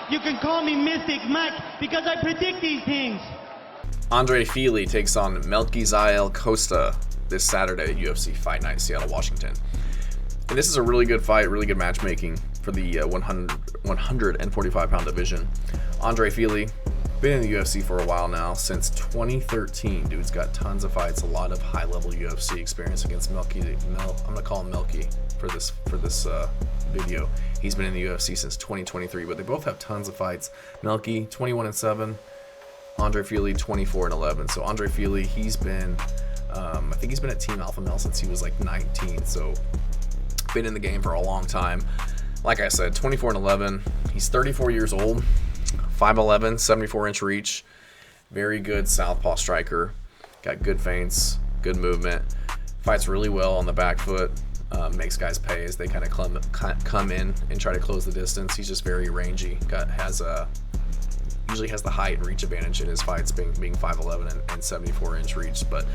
You can call me Mystic Mac because I predict these things. Andre Fili takes on Melquizael Costa this Saturday at UFC Fight Night Seattle, Washington. And this is a really good fight, really good matchmaking for the 145-pound division. Andre Fili, been in the UFC for a while now, since 2013. Dude's got tons of fights, a lot of high-level UFC experience against I'm gonna call him Melky for this video. He's been in the UFC since 2023, but they both have tons of fights. Melky 21-7, Andre Fili 24-11. So Andre Fili, he's been, I think he's been at Team Alpha Male since he was like 19. So been in the game for a long time. Like I said, 24-11. He's 34 years old, 5'11", 74-inch reach. Very good southpaw striker. Got good feints, good movement. Fights really well on the back foot. Makes guys pay as they kind of come in and try to close the distance. He's just very rangy. Usually has the height and reach advantage in his fights, being 5'11" and 74-inch reach. But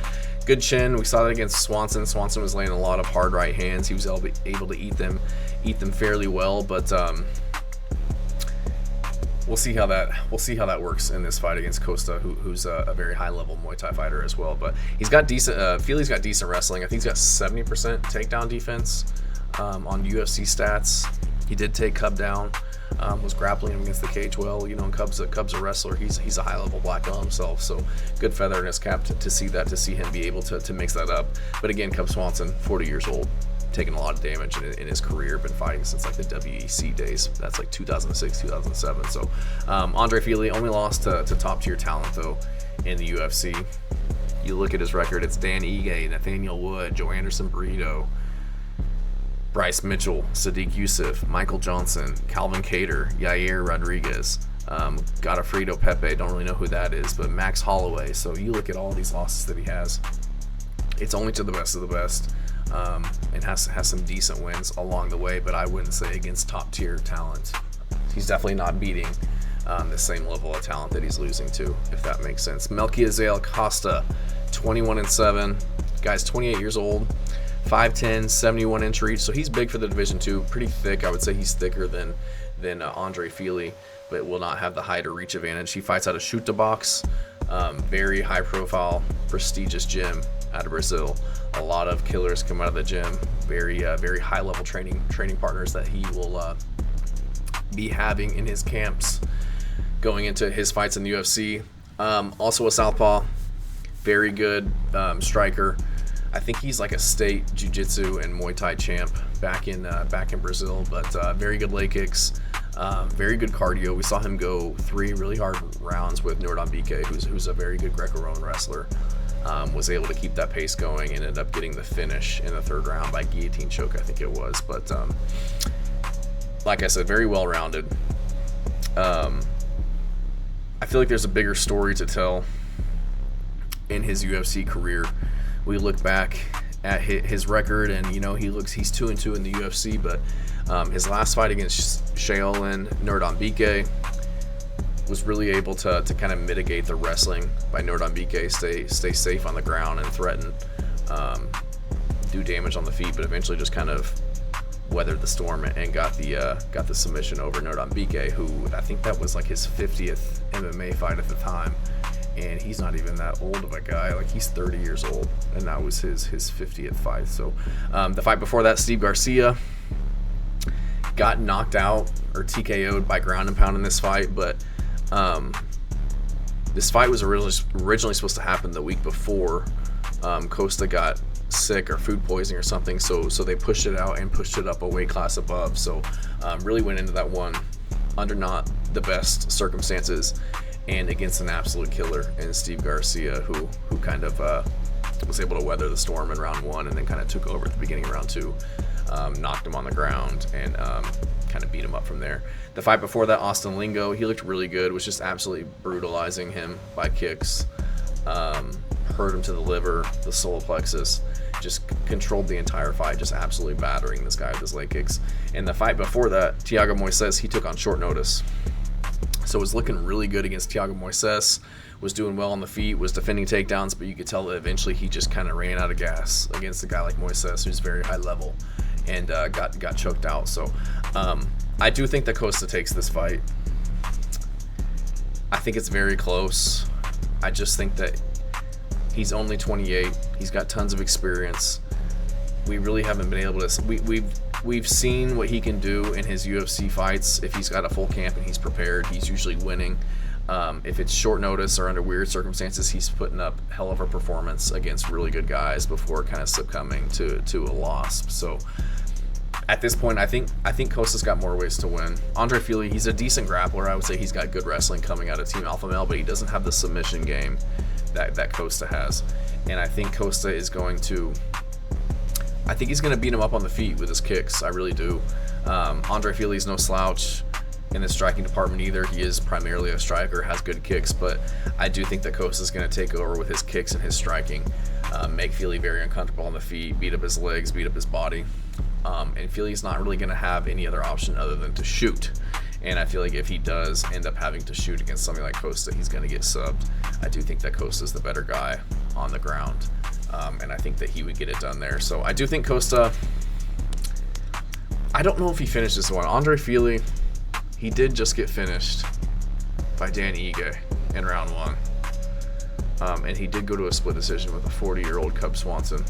good chin. We saw that against Swanson. Swanson was laying a lot of hard right hands. He was able to eat them fairly well. But we'll see how that works in this fight against Costa, who's a very high-level Muay Thai fighter as well. But he's got decent. Fili's got decent wrestling. I think he's got 70% takedown defense on UFC stats. He did take Cub down. Was grappling him against the cage well. You know, Cub's a wrestler. He's a high-level black belt himself, so good feather in his cap to see him be able to mix that up. But again, Cub Swanson, 40 years old, taking a lot of damage in his career, been fighting since like the WEC days. That's like 2006, 2007. So Andre Fili only lost to top-tier talent, though, in the UFC. You look at his record, it's Dan Ige, Nathaniel Wood, Joe Anderson Burrito, Bryce Mitchell, Sadiq Youssef, Michael Johnson, Calvin Cater, Yair Rodriguez, Godofredo Pepe, don't really know who that is, but Max Holloway. So you look at all these losses that he has, it's only to the best of the best, and has some decent wins along the way, but I wouldn't say against top-tier talent. He's definitely not beating the same level of talent that he's losing to, if that makes sense. Melquizael Costa, 21-7, guy's 28 years old, 5'10", 71-inch reach, so he's big for the division too. Pretty thick. I would say he's thicker than Andre Fili, but will not have the height or reach advantage. He fights out of Chute Box, very high-profile, prestigious gym out of Brazil. A lot of killers come out of the gym. Very high-level training partners that he will be having in his camps going into his fights in the UFC. Also a southpaw, very good striker. I think he's like a state jiu-jitsu and Muay Thai champ back in Brazil, but very good leg kicks, very good cardio. We saw him go 3 really hard rounds with Nordambike, who's a very good Greco-Roman wrestler. Was able to keep that pace going and ended up getting the finish in the 3rd round by guillotine choke, I think it was. But like I said, very well-rounded. I feel like there's a bigger story to tell in his UFC career. We look back at his record, and you know he's 2-2 in the UFC. But his last fight against Shaolin Nordambike was really able to kind of mitigate the wrestling by Nordambike, stay safe on the ground and threaten, do damage on the feet, but eventually just kind of weathered the storm and got the submission over Nordambike, who I think that was like his 50th MMA fight at the time. And he's not even that old of a guy. Like, he's 30 years old, and that was his 50th fight. So the fight before that, Steve Garcia got knocked out or TKO'd by ground and pound in this fight, but this fight was originally supposed to happen the week before. Costa got sick or food poisoning or something, so they pushed it out and pushed it up a weight class above. So really went into that one under not the best circumstances and against an absolute killer in Steve Garcia, who kind of was able to weather the storm in round 1 and then kind of took over at the beginning of round 2, knocked him on the ground, and kind of beat him up from there. The fight before that, Austin Lingo, he looked really good, was just absolutely brutalizing him by kicks, hurt him to the liver, the solar plexus, just controlled the entire fight, just absolutely battering this guy with his leg kicks. And the fight before that, Thiago Moises, he took on short notice. So it was looking really good against Thiago Moises, was doing well on the feet, was defending takedowns, but you could tell that eventually he just kind of ran out of gas against a guy like Moises, who's very high level, and got choked out. So I do think that Costa takes this fight. I think it's very close. I just think that he's only 28. He's got tons of experience. We really haven't been able to. We've seen what he can do in his UFC fights. If he's got a full camp and he's prepared, he's usually winning. If it's short notice or under weird circumstances, he's putting up hell of a performance against really good guys before kind of succumbing to a loss. So at this point, I think Costa's got more ways to win. Andre Fili, he's a decent grappler. I would say he's got good wrestling coming out of Team Alpha Male, but he doesn't have the submission game that Costa has. And I think Costa is going to. I think he's going to beat him up on the feet with his kicks. I really do. Andre Fili's no slouch in the striking department either. He is primarily a striker, has good kicks, but I do think that Costa's going to take over with his kicks and his striking, make Fili very uncomfortable on the feet, beat up his legs, beat up his body. And Fili's not really going to have any other option other than to shoot. And I feel like if he does end up having to shoot against something like Costa, he's going to get subbed. I do think that Costa's the better guy on the ground. And I think that he would get it done there. So I do think Costa, I don't know if he finished this one. Andre Fili, he did just get finished by Dan Ige in round 1. And he did go to a split decision with a 40-year-old Cub Swanson.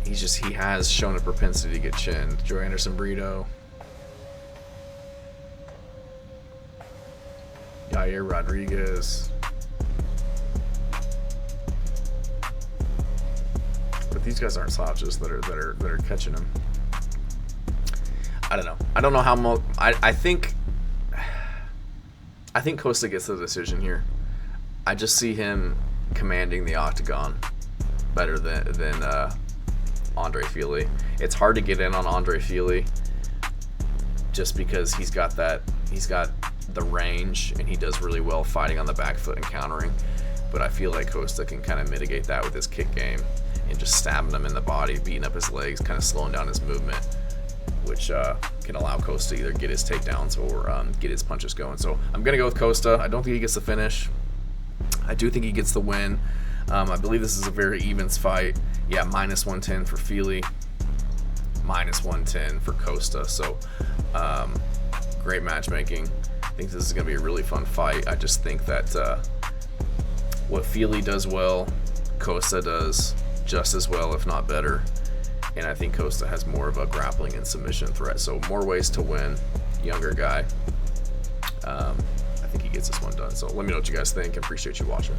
He has shown a propensity to get chinned. Joe Anderson Brito. Yair Rodriguez. But these guys aren't slouches that are catching him. I don't know. I don't know how much. I think Costa gets the decision here. I just see him commanding the octagon better than Andre Fili. It's hard to get in on Andre Fili just because he's got the range and he does really well fighting on the back foot and countering. But I feel like Costa can kind of mitigate that with his kick game and just stabbing him in the body, beating up his legs, kind of slowing down his movement, which can allow Costa to either get his takedowns or get his punches going. So I'm going to go with Costa. I don't think he gets the finish. I do think he gets the win. I believe this is a very evens fight. Yeah, minus 110 for Fili, minus 110 for Costa. So great matchmaking. I think this is going to be a really fun fight. I just think that what Fili does well, Costa does just as well, if not better. And I think Costa has more of a grappling and submission threat. So more ways to win. Younger guy. I think he gets this one done. So let me know what you guys think. I appreciate you watching.